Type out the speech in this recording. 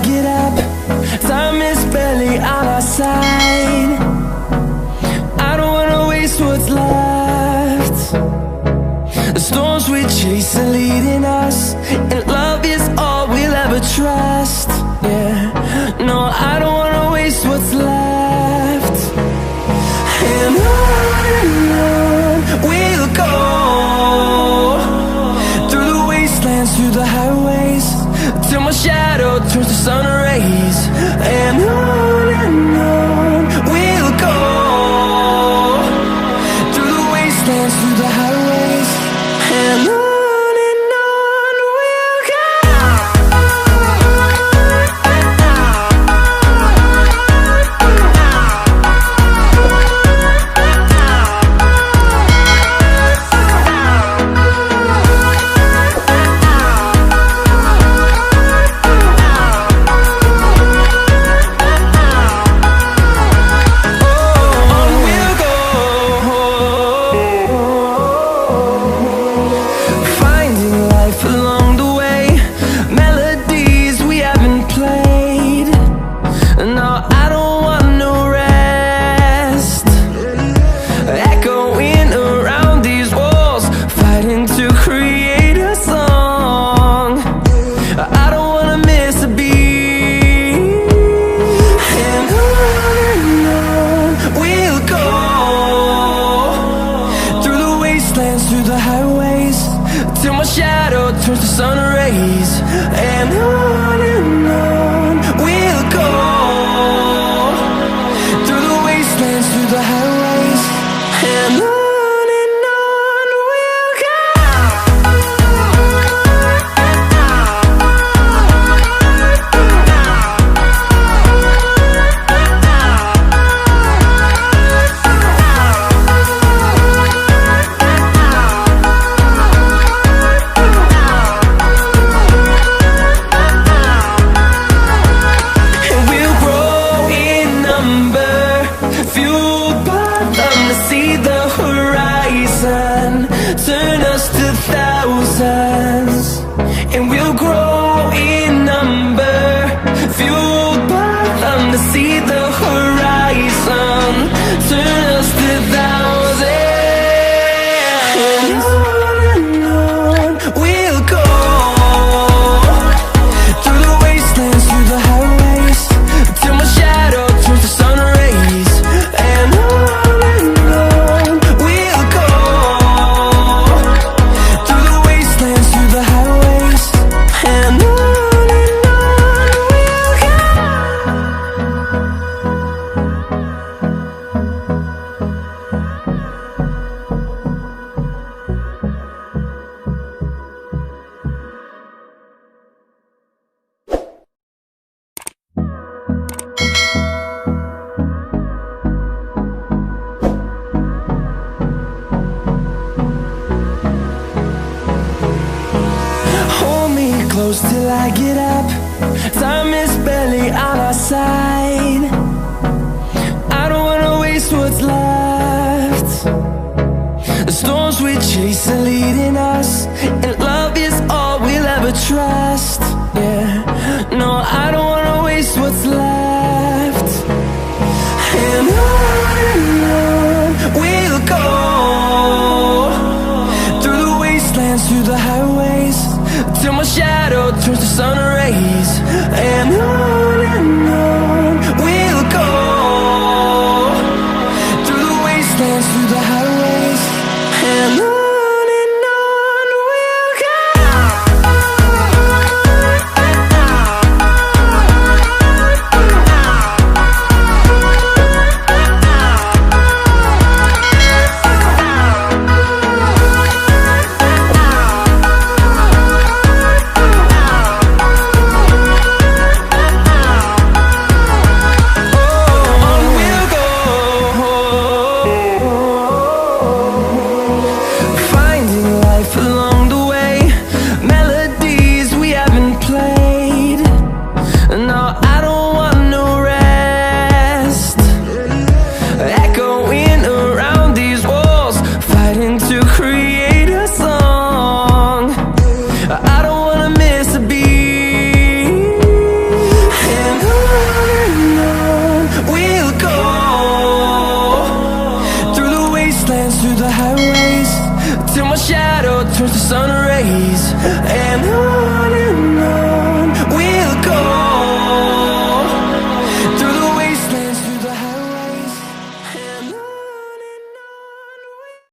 get up. Time is barely on our side. I don't wanna waste what's left. The storms we chase are leading us, and love is all we'll ever trust. Yeah, no, I don't wanna waste what's left. And on we'll go, through the wastelands, through the highways, till my shadow turns to sun rays. And on we'll go, through the wastelands, through the highways, and on. Till I get up, time is barely on our side. I don't wanna waste what's left. The storms we chase are leading us, and love is all we'll ever trust. Yeah, no, I don't wanna waste what's left. And on we'll go, through the wastelands, through the highways, till my shadow turns to sun rays. And on we'll go, through the wastelands, through the highways, and on. till my shadow turns to sun rays. And